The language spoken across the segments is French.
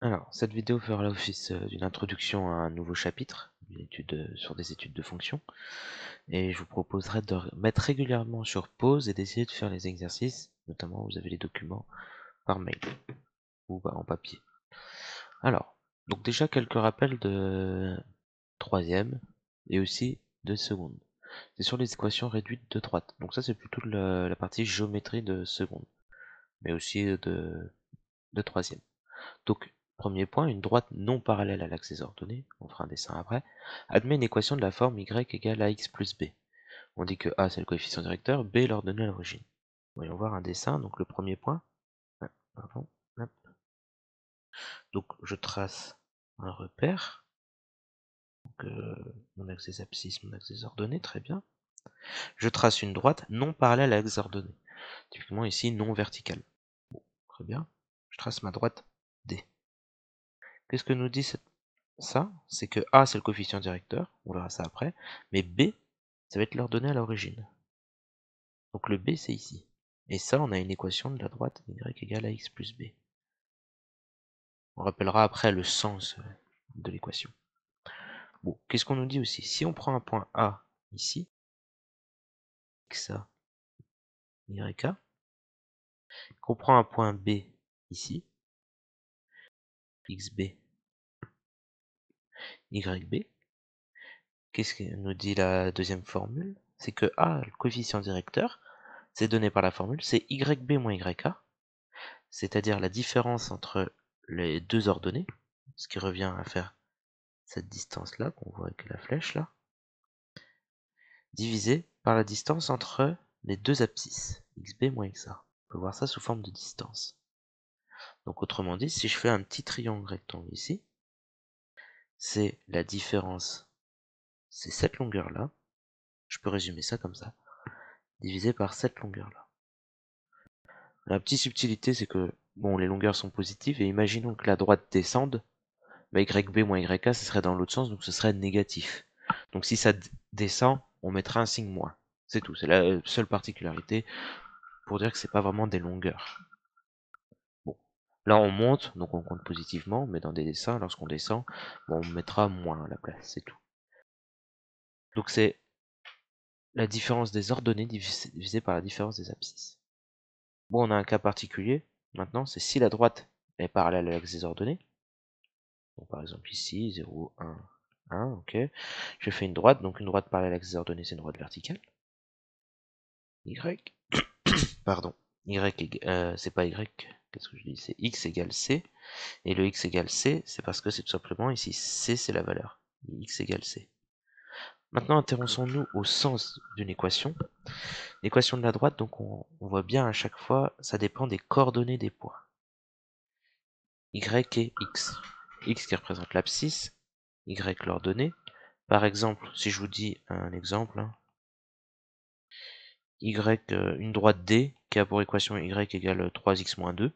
Alors, cette vidéo fera l'office d'une introduction à un nouveau chapitre, sur des études de fonctions, et je vous proposerai de mettre régulièrement sur pause et d'essayer de faire les exercices, notamment vous avez les documents par mail ou en papier. Alors, donc déjà quelques rappels de troisième et aussi de seconde. C'est sur les équations réduites de droite. Donc ça c'est plutôt la partie géométrie de seconde, mais aussi de troisième. Donc, premier point, une droite non parallèle à l'axe des ordonnées, on fera un dessin après, admet une équation de la forme y égale à x plus b. On dit que a c'est le coefficient directeur, b l'ordonnée à l'origine. Voyons voir un dessin, donc le premier point, pardon, hop. Donc je trace un repère, donc, mon axe des abscisses, mon axe des ordonnées, très bien. Je trace une droite non parallèle à l'axe des ordonnées, typiquement ici non verticale. Bon, très bien, je trace ma droite D. Qu'est-ce que nous dit ça? C'est que A c'est le coefficient directeur, on verra ça après, mais B ça va être l'ordonnée à l'origine. Donc le B c'est ici. Et ça on a une équation de la droite y égale à x plus b. On rappellera après le sens de l'équation. Bon, qu'est-ce qu'on nous dit aussi? Si on prend un point A ici, xa, yk, qu'on prend un point B ici, xb, yb, qu'est-ce que nous dit la deuxième formule? C'est que A, le coefficient directeur, c'est donné par la formule, c'est yb moins yk, c'est-à-dire la différence entre les deux ordonnées, ce qui revient à faire cette distance-là, qu'on voit avec la flèche là, divisé par la distance entre les deux abscisses, xb moins xa. On peut voir ça sous forme de distance. Donc autrement dit, si je fais un petit triangle rectangle ici, c'est la différence, c'est cette longueur-là, je peux résumer ça comme ça, divisé par cette longueur-là. La petite subtilité, c'est que, bon, les longueurs sont positives, et imaginons que la droite descende, bah, yb moins yk, ce serait dans l'autre sens, donc ce serait négatif. Donc si ça descend, on mettra un signe moins. C'est tout, c'est la seule particularité pour dire que c'est pas vraiment des longueurs. Bon, là on monte, donc on compte positivement, mais dans des dessins, lorsqu'on descend, bon, on mettra moins à la place, c'est tout. Donc c'est la différence des ordonnées divisée par la différence des abscisses. Bon, on a un cas particulier, maintenant, c'est si la droite est parallèle à l'axe des ordonnées, donc par exemple ici, 0, 1, 1, ok. Je fais une droite, donc une droite parallèle à l'axe des ordonnées, c'est une droite verticale. Y, pardon, c'est pas Y, qu'est-ce que je dis? C'est X égale C, et le X égale C, c'est parce que c'est tout simplement ici, C c'est la valeur, X égale C. Maintenant, intéressons-nous au sens d'une équation. L'équation de la droite, donc on voit bien à chaque fois, ça dépend des coordonnées des points. Y et X. X qui représente l'abscisse, Y l'ordonnée. Par exemple, si je vous dis un exemple, hein, Y, une droite D qui a pour équation Y égale 3x moins 2.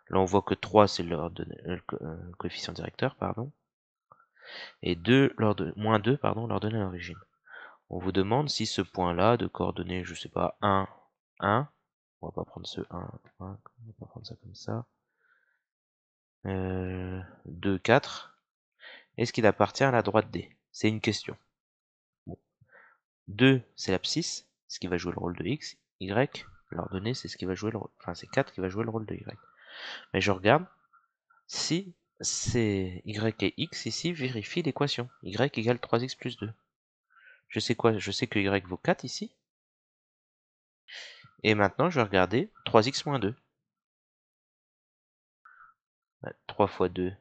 Là, on voit que 3, c'est le coefficient directeur, pardon. Et 2, moins 2, pardon, l'ordonnée à l'origine. On vous demande si ce point-là, de coordonnées, je sais pas, 1, 1, on va pas prendre ce 1, 1, on va pas prendre ça comme ça, 2, 4, est-ce qu'il appartient à la droite D? C'est une question. Bon. 2, c'est l'abscisse, ce qui va jouer le rôle de X, Y, l'ordonnée, c'est ce qui va jouer le rôle, enfin c'est 4 qui va jouer le rôle de Y. Mais je regarde, si c'est Y et X ici, vérifie l'équation. Y égale 3x plus 2. Je sais quoi? Je sais que Y vaut 4 ici. Et maintenant, je vais regarder 3x moins 2. 3 fois 2,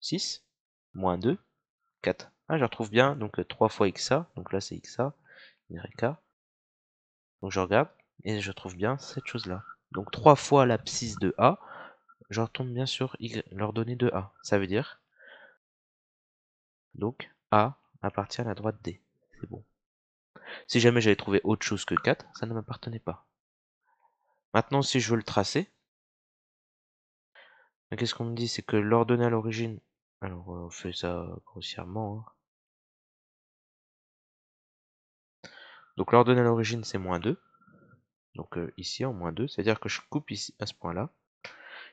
6. Moins 2, 4. Ah, je retrouve bien. Donc 3 fois xa. Donc là, c'est xa. YK. Donc je regarde. Et je trouve bien cette chose-là. Donc 3 fois l'abscisse de A. Je retombe bien sur l'ordonnée de A. Ça veut dire, donc, A appartient à la droite D. C'est bon. Si jamais j'avais trouvé autre chose que 4, ça ne m'appartenait pas. Maintenant, si je veux le tracer, qu'est-ce qu'on me dit? C'est que l'ordonnée à l'origine, alors on fait ça grossièrement, hein. Donc l'ordonnée à l'origine c'est moins 2, donc ici en moins 2, c'est-à-dire que je coupe ici à ce point-là,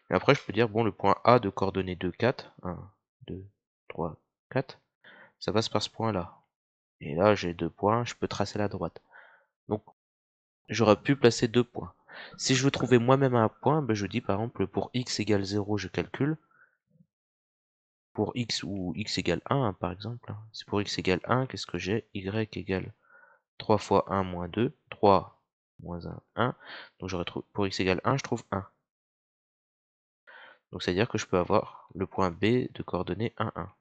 Et après, je peux dire, bon, le point A de coordonnées 2, 4, 1, 2, 3, 4, ça passe par ce point-là. Et là, j'ai 2 points, je peux tracer la droite. Donc, j'aurais pu placer 2 points. Si je veux trouver moi-même un point, ben je dis par exemple, pour x égale 0, je calcule. Pour x ou x égale 1, hein, par exemple. C'est pour x égale 1, qu'est-ce que j'ai? Y égale 3 fois 1 moins 2, 3 moins 1, 1. Donc j'aurais trouvé, pour x égale 1, je trouve 1. Donc c'est-à-dire que je peux avoir le point B de coordonnées 1, 1.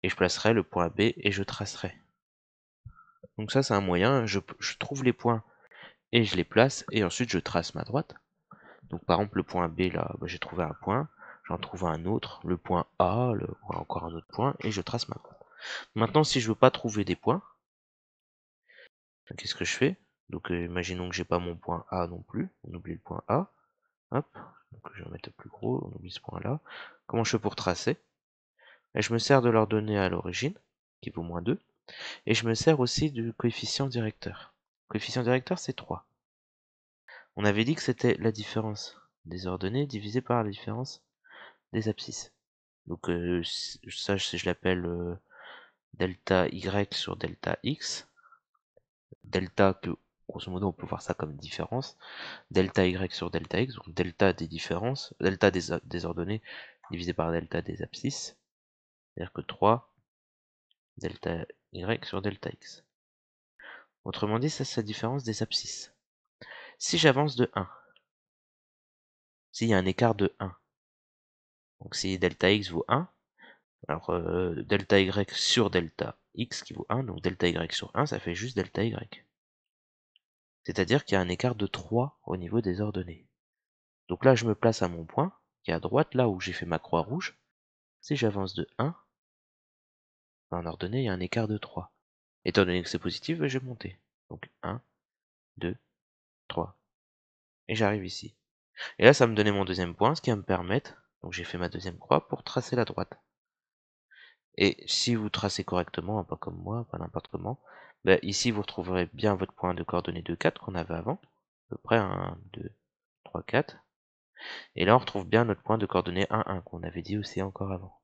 Et je placerai le point B et je tracerai. Donc ça c'est un moyen, je trouve les points et je les place et ensuite je trace ma droite. Donc par exemple le point B là, bah, j'ai trouvé un point, j'en trouve un autre, le point A, encore un autre point et je trace ma droite. Maintenant si je veux pas trouver des points, qu'est-ce que je fais? Donc imaginons que j'ai pas mon point A non plus, on oublie le point A, hop, donc je vais mettre plus gros, on oublie ce point là. Comment je fais pour tracer? Et je me sers de l'ordonnée à l'origine, qui vaut moins 2, et je me sers aussi du coefficient directeur. Le coefficient directeur c'est 3. On avait dit que c'était la différence des ordonnées divisée par la différence des abscisses. Donc ça je l'appelle delta y sur delta x. Delta que grosso modo on peut voir ça comme différence. Delta y sur delta x, donc delta des différences, delta des ordonnées divisé par delta des abscisses. C'est-à-dire que 3 delta y sur delta x. Autrement dit, ça c'est la différence des abscisses. Si j'avance de 1, s'il y a un écart de 1, donc si delta x vaut 1, alors delta y sur delta x qui vaut 1, donc delta y sur 1, ça fait juste delta y. C'est-à-dire qu'il y a un écart de 3 au niveau des ordonnées. Donc là, je me place à mon point, qui est à droite, là où j'ai fait ma croix rouge. Si j'avance de 1, en ordonnée, il y a un écart de 3. Étant donné que c'est positif, je vais monter. Donc 1, 2, 3. Et j'arrive ici. Et là, ça me donnait mon deuxième point, ce qui va me permettre, donc j'ai fait ma deuxième croix pour tracer la droite. Et si vous tracez correctement, pas comme moi, pas n'importe comment, ben ici vous retrouverez bien votre point de coordonnées 2, 4 qu'on avait avant, à peu près 1, 2, 3, 4. Et là on retrouve bien notre point de coordonnées 1, 1 qu'on avait dit aussi encore avant.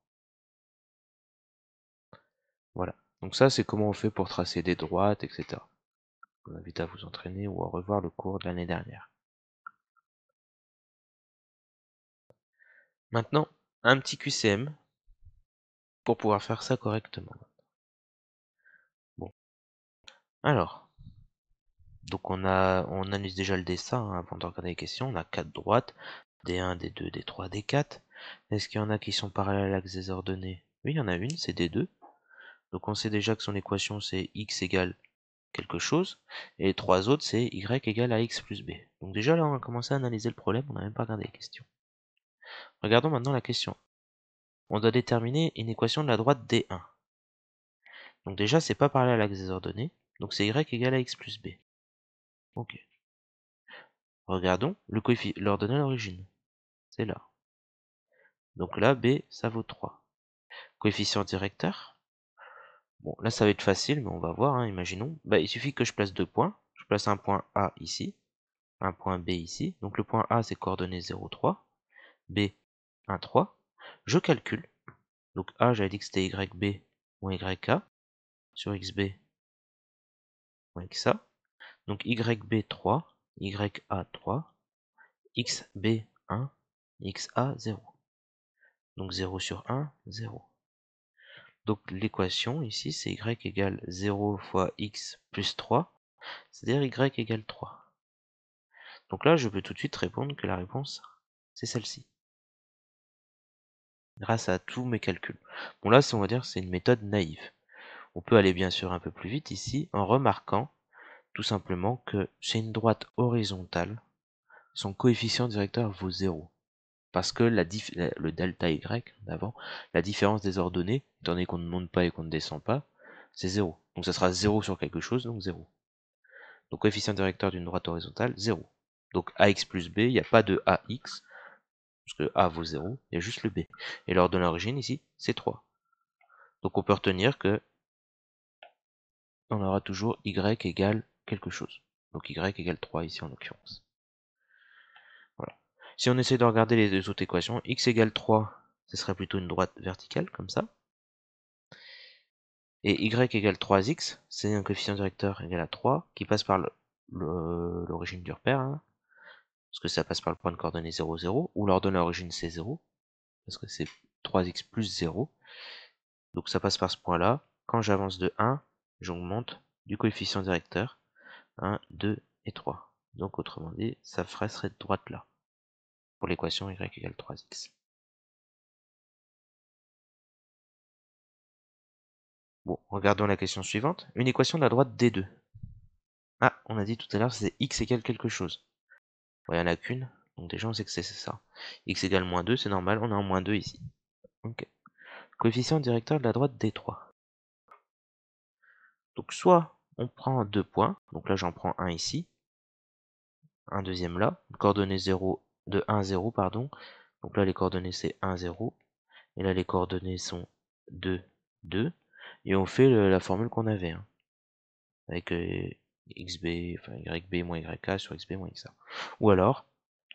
Voilà. Donc ça c'est comment on fait pour tracer des droites, etc. Je vous invite à vous entraîner ou à revoir le cours de l'année dernière. Maintenant, un petit QCM pour pouvoir faire ça correctement. Bon. Alors, donc on analyse déjà le dessin hein, avant de regarder les questions. On a 4 droites, D1, D2, D3, D4. Est-ce qu'il y en a qui sont parallèles à l'axe des ordonnées? Oui, il y en a une, c'est D2. Donc on sait déjà que son équation c'est x égale quelque chose. Et les 3 autres c'est y égale à x plus b. Donc déjà là on va commencer à analyser le problème, on n'a même pas regardé les questions. Regardons maintenant la question. On doit déterminer une équation de la droite D1. Donc déjà c'est pas parallèle à l'axe des ordonnées. Donc c'est y égale à x plus b. Ok. Regardons l'ordonnée à l'origine. C'est là. Donc là, B, ça vaut 3. Coefficient directeur. Bon, là, ça va être facile, mais on va voir, hein, imaginons. Bah, il suffit que je place 2 points. Je place un point A ici, un point B ici. Donc le point A, c'est coordonnée 0, 3. B, 1, 3. Je calcule. Donc A, j'avais dit que c'était YB moins YA sur XB moins XA. Donc YB 3, YA 3, XB 1, XA 0. Donc 0 sur 1, 0. Donc l'équation ici, c'est y égale 0 fois x plus 3, c'est-à-dire y égale 3. Donc là, je peux tout de suite répondre que la réponse, c'est celle-ci. Grâce à tous mes calculs. Bon là, on va dire c'est une méthode naïve. On peut aller bien sûr un peu plus vite ici, en remarquant tout simplement que c'est une droite horizontale, son coefficient directeur vaut 0. Parce que le delta y d'avant, la différence des ordonnées, étant donné qu'on ne monte pas et qu'on ne descend pas, c'est 0. Donc ça sera 0 sur quelque chose, donc 0. Donc coefficient directeur d'une droite horizontale, 0. Donc ax plus b, il n'y a pas de ax, parce que a vaut 0, il y a juste le b. Et l'ordre de l'origine ici, c'est 3. Donc on peut retenir que on aura toujours y égale quelque chose. Donc y égale 3 ici en l'occurrence. Voilà. Si on essaie de regarder les deux autres équations, x égale 3, ce serait plutôt une droite verticale, comme ça. Et y égale 3x, c'est un coefficient directeur égal à 3, qui passe par l'origine du repère, hein, parce que ça passe par le point de coordonnées 0, 0, ou l'ordonnée à l'origine c'est 0, parce que c'est 3x plus 0. Donc ça passe par ce point-là. Quand j'avance de 1, j'augmente du coefficient directeur 1, 2 et 3. Donc autrement dit, ça ferait cette droite-là, pour l'équation y égale 3x. Bon, regardons la question suivante. Une équation de la droite D2. Ah, on a dit tout à l'heure c'est x égale quelque chose. Bon, il n'y en a qu'une, donc déjà on sait que c'est ça. X égale moins 2, c'est normal, on est en moins 2 ici. Ok. Coefficient directeur de la droite D3. Donc soit on prend deux points, donc là j'en prends un ici, un deuxième là, coordonnées 0, de 1, 0, pardon. Donc là les coordonnées c'est 1, 0, et là les coordonnées sont 2, 2, et on fait la formule qu'on avait, hein, avec xb, enfin yb moins yk sur xb moins xa. Ou alors,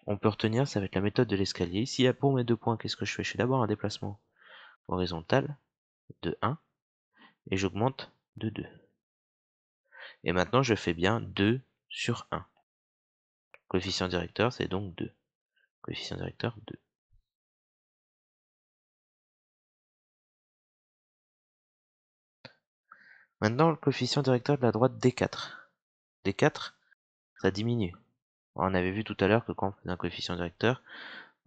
on peut retenir, ça va être la méthode de l'escalier. S'il y a pour mes deux points, qu'est-ce que je fais? Je fais d'abord un déplacement horizontal de 1, et j'augmente de 2. Et maintenant je fais bien 2 sur 1. Coefficient directeur, c'est donc 2. Coefficient directeur, 2. Maintenant, le coefficient directeur de la droite D4. D4, ça diminue. On avait vu tout à l'heure que quand on faisait un coefficient directeur,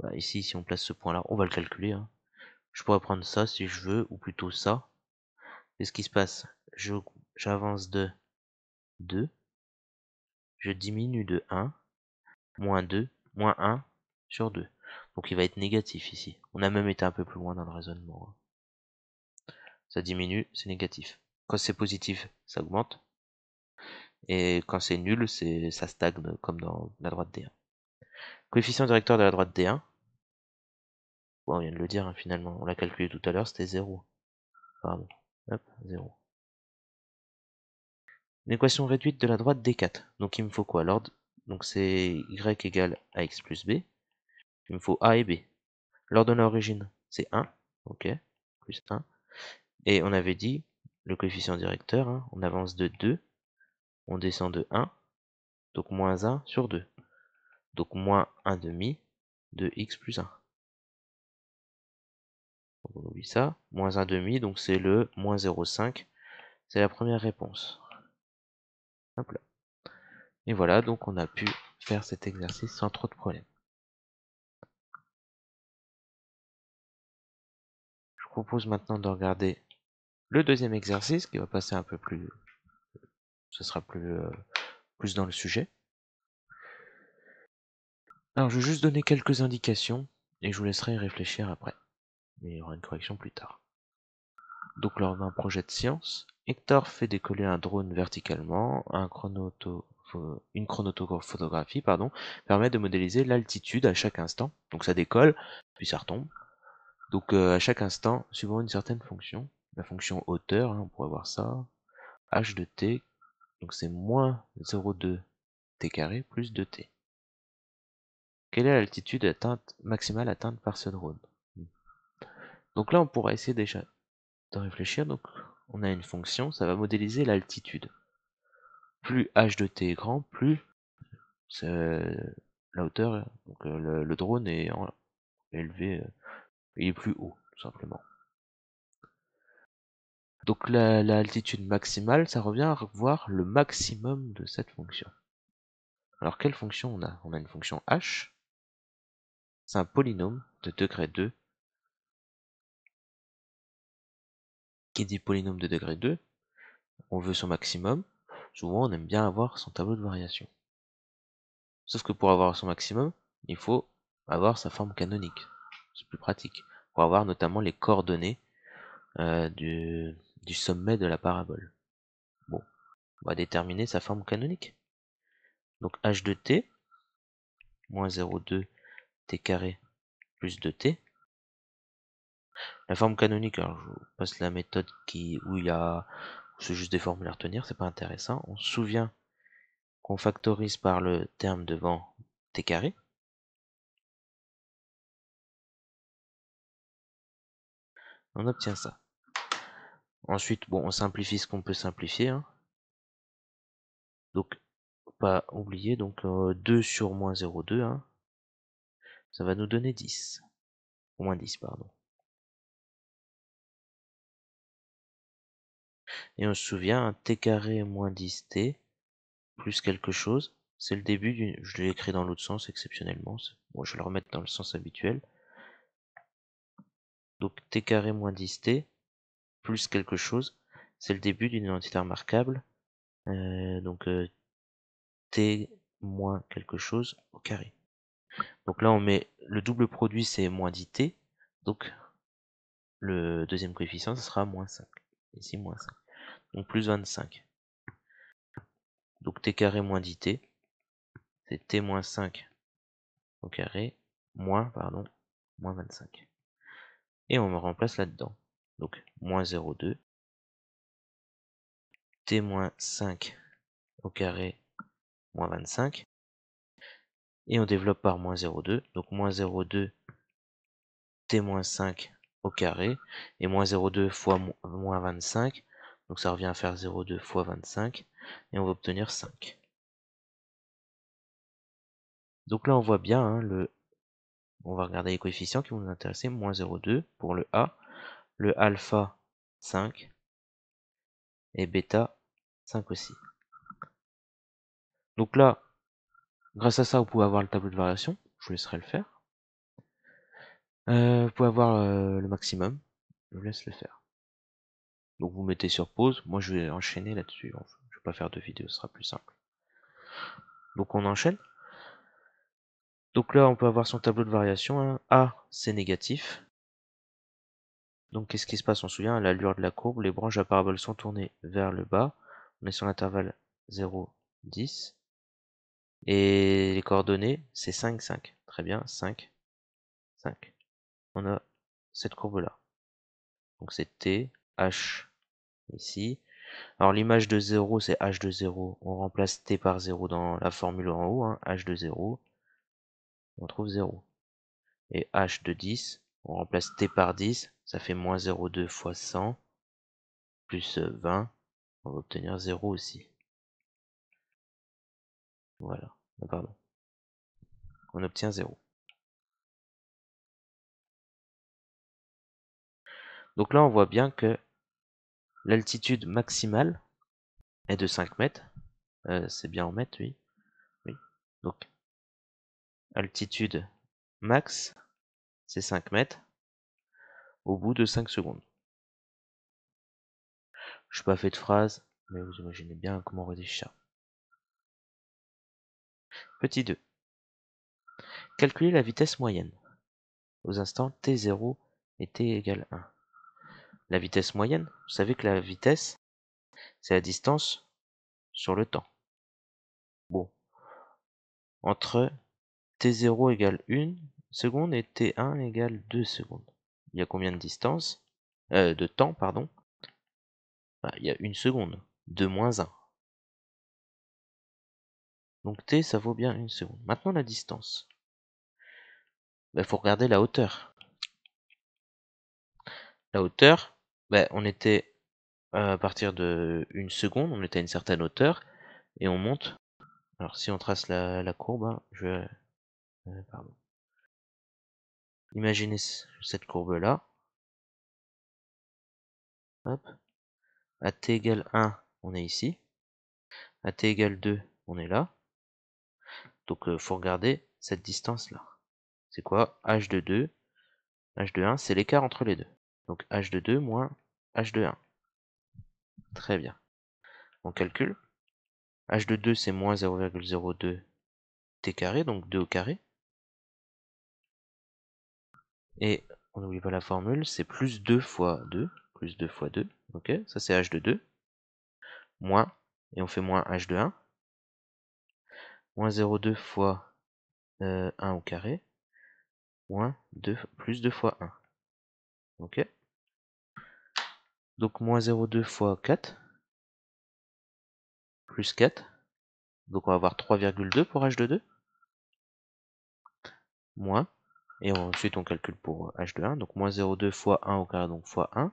bah ici, si on place ce point-là, on va le calculer, hein. Je pourrais prendre ça si je veux, ou plutôt ça. Qu'est-ce qui se passe? J'avance de 2, je diminue de 1, moins 2, moins 1 sur 2. Donc il va être négatif ici. On a même été un peu plus loin dans le raisonnement, hein. Ça diminue, c'est négatif. Quand c'est positif, ça augmente. Et quand c'est nul, ça stagne comme dans la droite D1. Coefficient directeur de la droite D1. Bon, on vient de le dire, hein, finalement. On l'a calculé tout à l'heure, c'était 0. Pardon. Hop, 0. Une équation réduite de la droite D4. Donc il me faut quoi? L'ordre, donc c'est y égale ax plus b. Il me faut a et b. L'ordre de l'origine, c'est 1. Ok, plus 1. Et on avait dit, le coefficient directeur, hein, on avance de 2, on descend de 1, donc moins 1 sur 2. Donc moins 1 demi de x plus 1. Donc on oublie ça. Moins 1 demi, donc c'est le moins 0,5. C'est la première réponse. Hop là. Et voilà, donc on a pu faire cet exercice sans trop de problèmes. Je vous propose maintenant de regarder le deuxième exercice qui va passer un peu plus... Ce sera plus dans le sujet. Alors je vais juste donner quelques indications et je vous laisserai y réfléchir après. Mais il y aura une correction plus tard. Donc lors d'un projet de science, Hector fait décoller un drone verticalement. Une chronophotographie permet de modéliser l'altitude à chaque instant. Donc ça décolle, puis ça retombe. Donc à chaque instant, suivant une certaine fonction, la fonction hauteur, hein, on pourrait voir ça, h de t, donc c'est moins 0,2 t carré plus 2t. Quelle est l'altitude maximale atteinte par ce drone? Donc là, on pourra essayer déjà de réfléchir. Donc on a une fonction, ça va modéliser l'altitude. Plus h de t est grand, plus la hauteur, donc le drone est élevé, il est plus haut, tout simplement. Donc l'altitude maximale, ça revient à voir le maximum de cette fonction. Alors quelle fonction on a? On a une fonction h, c'est un polynôme de degré 2. Qui dit polynôme de degré 2, on veut son maximum. Souvent on aime bien avoir son tableau de variation. Sauf que pour avoir son maximum, il faut avoir sa forme canonique. C'est plus pratique. Pour avoir notamment les coordonnées du sommet de la parabole. Bon, on va déterminer sa forme canonique. Donc h de t, moins 0,2 t carré plus 2t. La forme canonique, alors je vous passe la méthode où c'est juste des formules à retenir, c'est pas intéressant. On se souvient qu'on factorise par le terme devant t carré. on obtient ça. Ensuite, bon, on simplifie ce qu'on peut simplifier, hein. Donc, pas oublier, donc 2 sur moins 0,2, hein, ça va nous donner 10. Moins 10, pardon. Et on se souvient, t carré moins 10t plus quelque chose, c'est le début d'une... Je l'ai écrit dans l'autre sens exceptionnellement. Bon, je vais le remettre dans le sens habituel. Donc t carré moins 10t plus quelque chose, c'est le début d'une identité remarquable. Donc t moins quelque chose au carré. Donc là on met le double produit, c'est moins 10t. Donc le deuxième coefficient, ce sera moins 5. Ici moins 5. Donc plus 25. Donc t carré moins 10t, c'est t moins 5 au carré, moins 25. Et on me remplace là-dedans. Donc moins 0,2, t moins 5 au carré, moins 25. Et on développe par moins 0,2, donc moins 0,2 t moins 5 au carré, et moins 0,2 fois moins 25, donc ça revient à faire 0,2 fois 25, et on va obtenir 5. Donc là on voit bien, hein, on va regarder les coefficients qui vont nous intéresser, moins 0,2 pour le A, le alpha 5, et bêta 5 aussi. Donc là, grâce à ça, vous pouvez avoir le tableau de variation, je vous laisserai le faire. Vous pouvez avoir le maximum, je vous laisse le faire. Donc vous mettez sur pause, moi je vais enchaîner là-dessus, enfin, je vais pas faire de vidéo, ce sera plus simple. Donc on enchaîne. Donc là on peut avoir son tableau de variation, hein. A c'est négatif. Donc qu'est-ce qui se passe? On se souvient, à l'allure de la courbe, les branches de la parabole sont tournées vers le bas. On est sur l'intervalle 0, 10. Et les coordonnées, c'est 5, 5. Très bien, 5, 5. On a cette courbe-là. Donc c'est T, H ici. Alors l'image de 0, c'est H de 0. On remplace T par 0 dans la formule en haut, hein, H de 0. On trouve 0. Et H de 10, on remplace T par 10, ça fait moins 0,2 fois 100, plus 20, on va obtenir 0 aussi. Voilà, ah, pardon. On obtient 0. Donc là, on voit bien que l'altitude maximale est de 5 mètres. C'est bien en mètres, oui. Oui. Donc, altitude max, c'est 5 mètres au bout de 5 secondes. Je n'ai pas fait de phrase, mais vous imaginez bien comment on rédige ça. Petit 2. Calculer la vitesse moyenne aux instants t0 et t égale 1. La vitesse moyenne, vous savez que la vitesse, c'est la distance sur le temps. Bon, entre t0 égale 1 seconde et t1 égale 2 secondes. Il y a combien de distance de temps, pardon? Il y a 1 seconde, 2 moins 1. Donc t, ça vaut bien 1 seconde. Maintenant la distance. Il faut regarder la hauteur. La hauteur, on était à partir de 1 seconde, on était à une certaine hauteur, et on monte. Alors si on trace la courbe, hein, pardon. Imaginez cette courbe-là. Hop. À t égale 1, on est ici. À t égale 2, on est là. Donc faut regarder cette distance-là. C'est quoi? H de 2, H de 1, c'est l'écart entre les deux. Donc H de 2 moins H de 1. Très bien. On calcule. H de 2, c'est moins 0,02 t carré, donc 2 au carré. Et on n'oublie pas la formule, c'est plus 2 fois 2. Plus 2 fois 2. Ok, ça c'est H de 2. Moins, et on fait moins H de 1. Moins 0,2 fois 1 au carré. Moins 2, plus 2 fois 1. Ok. Donc moins 0,2 fois 4. Plus 4. Donc on va avoir 3,2 pour H de 2. Moins. Et ensuite on calcule pour h de 1, donc moins 0,2 fois 1 au carré, donc fois 1,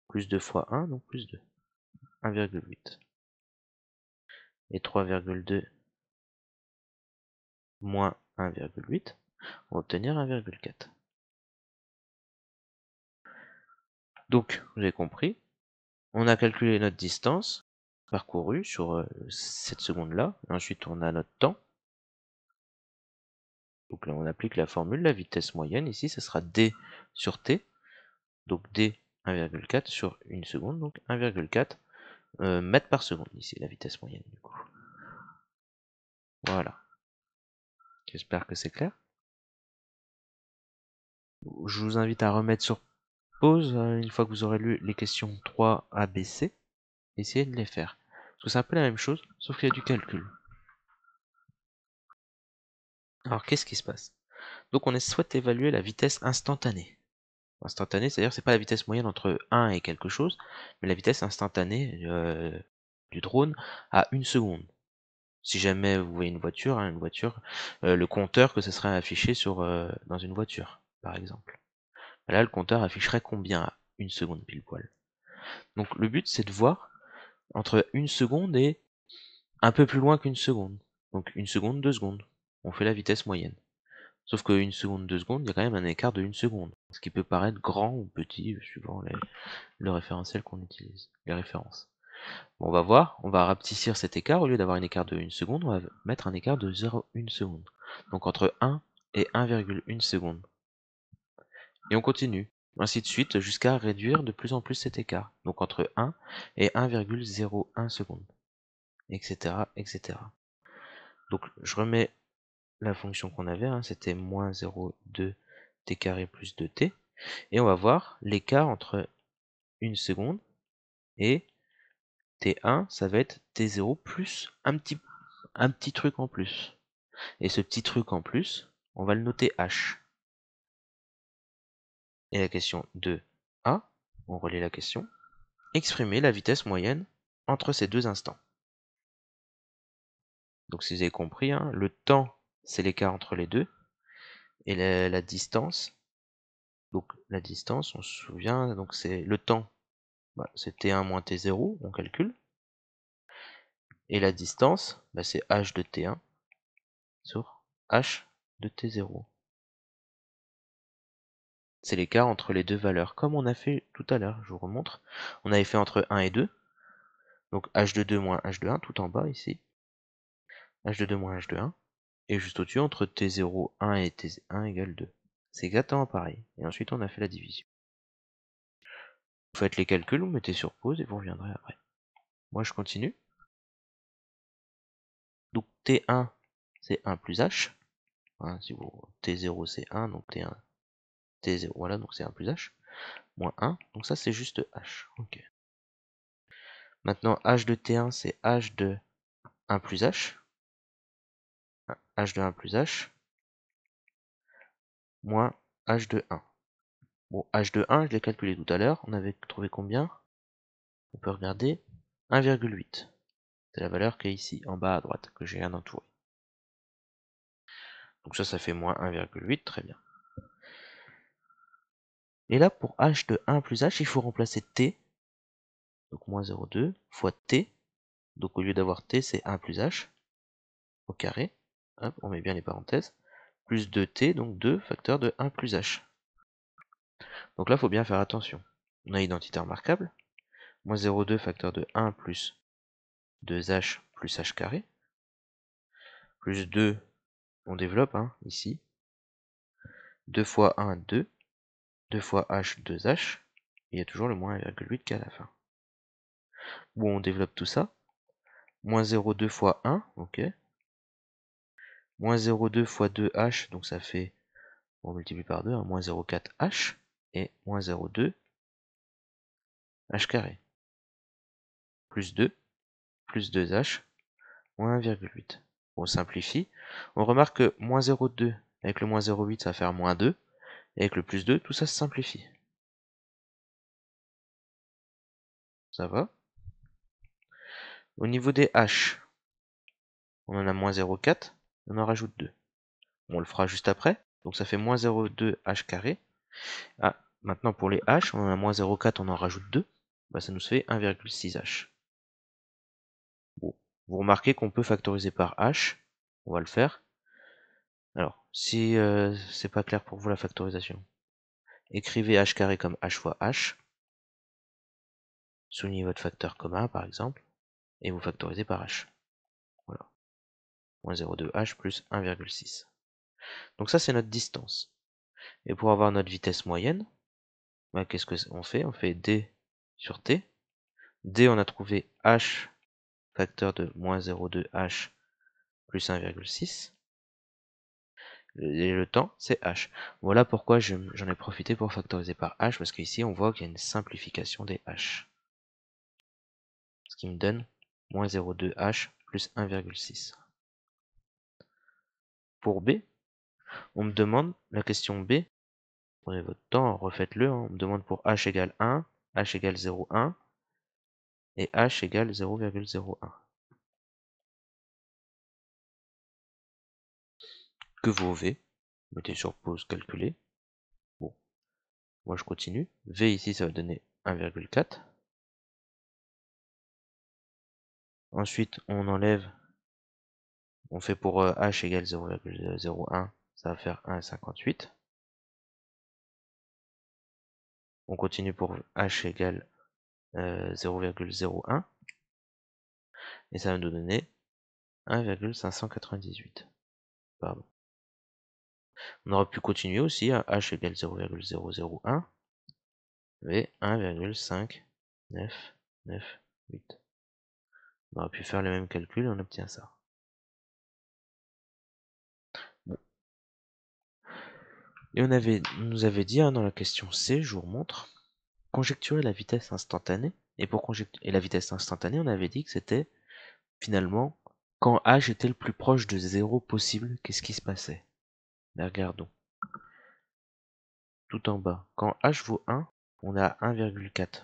plus 2 fois 1, donc plus 2, 1,8. Et 3,2 moins 1,8, on va obtenir 1,4. Donc, vous avez compris, on a calculé notre distance parcourue sur cette seconde-là, et ensuite on a notre temps. Donc là, on applique la formule, la vitesse moyenne, ici, ça sera d sur t, donc d 1,4 sur une seconde, donc 1,4 mètres par seconde, ici, la vitesse moyenne, du coup. Voilà. J'espère que c'est clair. Je vous invite à remettre sur pause une fois que vous aurez lu les questions 3 A, B, C. Essayez de les faire. Parce que c'est un peu la même chose, sauf qu'il y a du calcul. Alors qu'est-ce qui se passe? Donc on souhaite évaluer la vitesse instantanée. Instantanée, c'est-à-dire c'est pas la vitesse moyenne entre 1 et quelque chose, mais la vitesse instantanée du drone à 1 seconde. Si jamais vous voyez une voiture, le compteur que ce serait affiché dans une voiture, par exemple. Là, le compteur afficherait combien à 1 seconde pile poil. Donc le but, c'est de voir entre 1 seconde et un peu plus loin qu'une seconde. Donc 1 seconde, 2 secondes. On fait la vitesse moyenne. Sauf que 1 seconde, 2 secondes, il y a quand même un écart de 1 seconde. Ce qui peut paraître grand ou petit, suivant le référentiel qu'on utilise, les références. Bon, on va voir, on va rapetissir cet écart. Au lieu d'avoir un écart de 1 seconde, on va mettre un écart de 0,1 seconde. Donc entre 1 et 1,1 seconde. Et on continue, ainsi de suite, jusqu'à réduire de plus en plus cet écart. Donc entre 1 et 1,01 seconde, etc., etc. Donc je remets la fonction qu'on avait, hein, c'était moins 0,2 t carré plus 2t. Et on va voir l'écart entre 1 seconde et t1, ça va être t0 plus un petit truc en plus. Et ce petit truc en plus, on va le noter h. Et la question 2a, on relit la question, exprimer la vitesse moyenne entre ces deux instants. Donc si vous avez compris, hein, le temps, c'est l'écart entre les deux, et la distance, donc la distance, on se souvient, donc c'est le temps, bah, c'est t1 moins t0, on calcule, et la distance, bah, c'est h de t1 sur h de t0. C'est l'écart entre les deux valeurs, comme on a fait tout à l'heure, je vous remontre. On avait fait entre 1 et 2, donc h de 2 moins h de 1, tout en bas ici, h de 2 moins h de 1, et juste au-dessus, entre t0, 1 et t1 égale 2. C'est exactement pareil, et ensuite on a fait la division. Vous faites les calculs, vous mettez sur pause et vous reviendrez après. Moi je continue. Donc T1 c'est 1 plus H. Hein, si vous, T0 c'est 1, donc T1, T0, voilà, donc c'est 1 plus H. Moins 1, donc ça c'est juste H. Ok. Maintenant H de T1 c'est H de 1 plus H. H de 1 plus H. Moins H de 1. Bon, H de 1, je l'ai calculé tout à l'heure. On avait trouvé combien? On peut regarder. 1,8. C'est la valeur qui est ici, en bas à droite, que j'ai rien entouré. Donc ça fait moins 1,8, très bien. Et là, pour h de 1 plus h, il faut remplacer t, donc moins 0,2, fois t, donc au lieu d'avoir t, c'est 1 plus h, au carré, hop, on met bien les parenthèses, plus 2t, donc 2 facteur de 1 plus h. Donc là, il faut bien faire attention. On a identité remarquable, moins 0,2 facteur de 1 plus 2h plus h carré, plus 2, on développe, hein, ici, 2 fois 1, 2, 2 fois h, 2h, et il y a toujours le moins 1,8 qui est à la fin. Bon, on développe tout ça, moins 0,2 fois 1, ok, moins 0,2 fois 2h, donc ça fait, on multiplie par 2, hein, moins 0,4h, et moins 0,2 h carré, plus 2, plus 2h, moins 1,8. On simplifie, on remarque que moins 0,2 avec le moins 0,8 ça va faire moins 2, et avec le plus 2, tout ça se simplifie. Ça va? Au niveau des h, on en a moins 0,4, on en rajoute 2. On le fera juste après. Donc ça fait moins 0,2 h carré. Ah, maintenant pour les h, on en a moins 0,4, on en rajoute 2. Bah, ça nous fait 1,6 h. Bon. Vous remarquez qu'on peut factoriser par h. On va le faire. Alors, si c'est pas clair pour vous la factorisation, écrivez h carré comme h fois h. Soulignez votre facteur commun par exemple. Et vous factorisez par h. Voilà. Moins 0,2 h plus 1,6. Donc ça c'est notre distance. Et pour avoir notre vitesse moyenne, bah, qu'est-ce qu'on fait? On fait d sur t. D, on a trouvé h facteur de moins 0,2 h plus 1,6. Et le temps, c'est h. Voilà pourquoi j'en ai profité pour factoriser par h, parce qu'ici, on voit qu'il y a une simplification des h. Ce qui me donne moins 0,2 h plus 1,6. Pour b, on me demande, la question b, prenez votre temps, refaites-le, hein, on me demande pour h égale 1, h égale 0,1 et h égale 0,01. Que vaut v? Mettez sur pause, calculer. Bon, moi je continue. V ici, ça va donner 1,4. Ensuite, on enlève, on fait pour h égale 0,01, ça va faire 1,58. On continue pour h égale 0,01 et ça va nous donner 1,598. Pardon. On aurait pu continuer aussi à h égale 0,001 et 1,5998. On aurait pu faire le même calcul et on obtient ça. Bon. Et on nous avait dit dans la question C, je vous remontre, conjecturer la vitesse instantanée. Et pour conjecturer la vitesse instantanée, on avait dit que c'était finalement quand h était le plus proche de 0 possible, qu'est-ce qui se passait? Mais regardons. Tout en bas. Quand h vaut 1, on est à 1,4.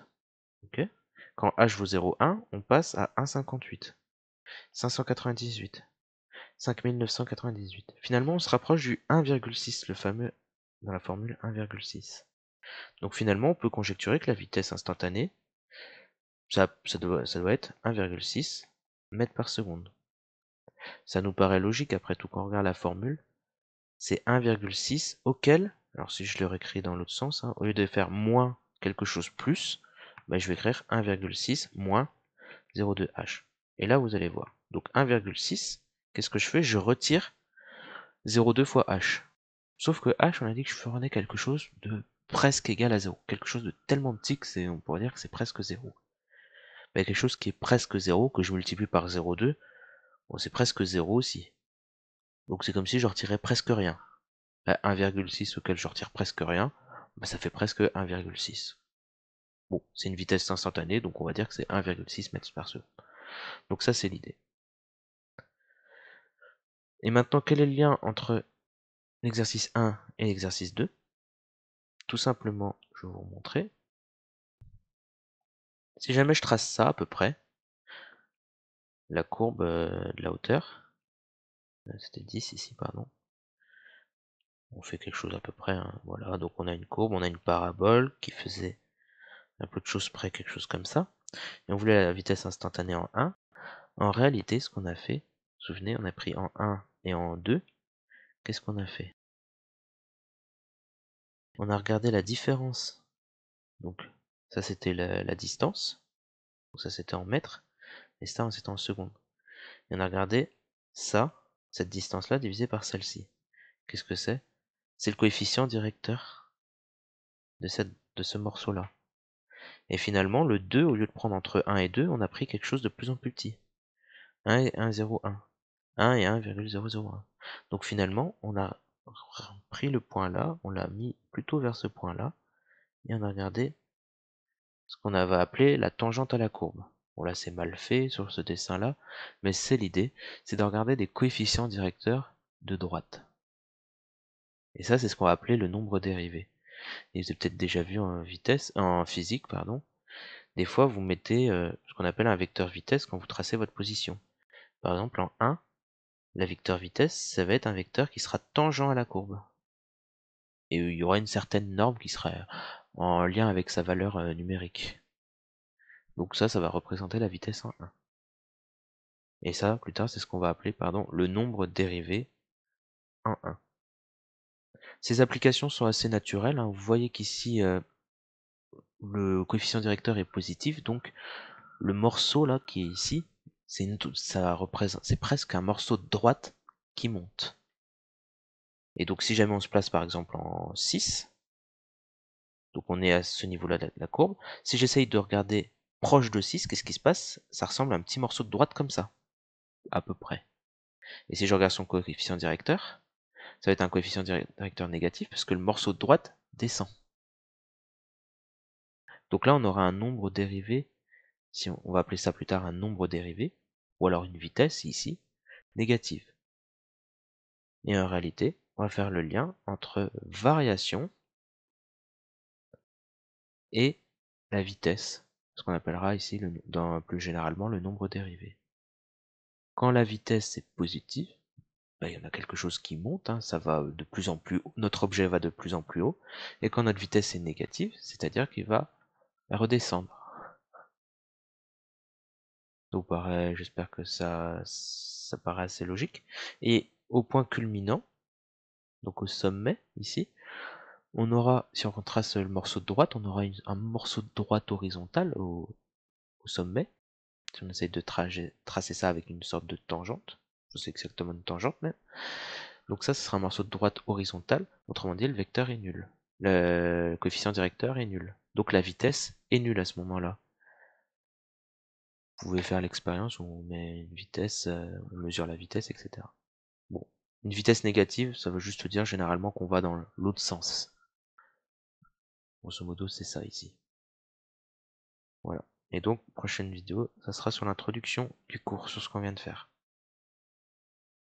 Ok. Quand h vaut 0,1, on passe à 1,58. 598. 5998. Finalement, on se rapproche du 1,6, le fameux dans la formule 1,6. Donc finalement, on peut conjecturer que la vitesse instantanée, ça doit être 1,6 mètres par seconde. Ça nous paraît logique après tout quand on regarde la formule. C'est 1,6 auquel, alors si je le réécris dans l'autre sens, hein, au lieu de faire moins quelque chose plus, bah, je vais écrire 1,6 moins 0,2 h. Et là, vous allez voir. Donc 1,6, qu'est-ce que je fais? Je retire 0,2 fois h. Sauf que h, on a dit que je ferais quelque chose de presque égal à 0. Quelque chose de tellement petit que on pourrait dire que c'est presque 0. Mais quelque chose qui est presque 0, que je multiplie par 0,2, bon, c'est presque 0 aussi. Donc c'est comme si je retirais presque rien. 1,6 auquel je retire presque rien, bah, ça fait presque 1,6. Bon, c'est une vitesse instantanée, donc on va dire que c'est 1,6 mètres par seconde. Donc ça, c'est l'idée. Et maintenant, quel est le lien entre l'exercice 1 et l'exercice 2? Tout simplement, je vais vous montrer. Si jamais je trace ça à peu près, la courbe de la hauteur, c'était 10 ici, pardon. On fait quelque chose à peu près, hein, voilà, donc on a une courbe, on a une parabole qui faisait un peu de choses près, quelque chose comme ça. Et on voulait la vitesse instantanée en 1. En réalité, ce qu'on a fait, vous vous souvenez, on a pris en 1 et en 2. Qu'est-ce qu'on a fait? On a regardé la différence. Donc, ça c'était la distance. Donc ça c'était en mètres. Et ça c'était en secondes. Et on a regardé ça, cette distance-là divisée par celle-ci. Qu'est-ce que c'est? C'est le coefficient directeur de ce morceau-là. Et finalement, le 2, au lieu de prendre entre 1 et 2, on a pris quelque chose de plus en plus petit. 1 et 1,01. 1 et 1,001. Donc finalement, on a pris le point là, on l'a mis plutôt vers ce point là, et on a regardé ce qu'on avait appelé la tangente à la courbe. Bon là c'est mal fait sur ce dessin là, mais c'est l'idée, c'est de regarder des coefficients directeurs de droite. Et ça c'est ce qu'on va appeler le nombre dérivé. Et vous avez peut-être déjà vu en physique, pardon, des fois vous mettez ce qu'on appelle un vecteur vitesse quand vous tracez votre position. Par exemple en 1, la vecteur vitesse, ça va être un vecteur qui sera tangent à la courbe. et il y aura une certaine norme qui serait en lien avec sa valeur numérique. Donc ça va représenter la vitesse en 1. Et ça, plus tard, c'est ce qu'on va appeler, pardon, le nombre dérivé en 1. Ces applications sont assez naturelles, hein. Vous voyez qu'ici, le coefficient directeur est positif, donc le morceau là qui est ici, c'est presque un morceau de droite qui monte. Et donc si jamais on se place par exemple en 6, donc on est à ce niveau-là de la courbe, si j'essaye de regarder proche de 6, qu'est-ce qui se passe? Ça ressemble à un petit morceau de droite comme ça, à peu près. Et si je regarde son coefficient directeur, ça va être un coefficient directeur négatif parce que le morceau de droite descend. Donc là on aura un nombre dérivé, si on va appeler ça plus tard un nombre dérivé, ou alors une vitesse ici, négative. Et en réalité, on va faire le lien entre variation et la vitesse, ce qu'on appellera ici plus généralement le nombre dérivé. Quand la vitesse est positive, il y en a quelque chose qui monte, hein, ça va de plus en plus haut, notre objet va de plus en plus haut, et quand notre vitesse est négative, c'est-à-dire qu'il va redescendre. Donc j'espère que ça paraît assez logique. Et au point culminant, donc au sommet ici, on aura, si on trace le morceau de droite, on aura un morceau de droite horizontal au sommet. Si on essaie de tracer ça avec une sorte de tangente, c'est exactement une tangente même. Donc ça, ce sera un morceau de droite horizontal, autrement dit, le vecteur est nul. Le coefficient directeur est nul. Donc la vitesse est nulle à ce moment-là. Vous pouvez faire l'expérience où on met une vitesse, on mesure la vitesse, etc. Bon, une vitesse négative, ça veut juste dire généralement qu'on va dans l'autre sens. Grosso modo, c'est ça ici. Voilà. Et donc, prochaine vidéo, ça sera sur l'introduction du cours, sur ce qu'on vient de faire.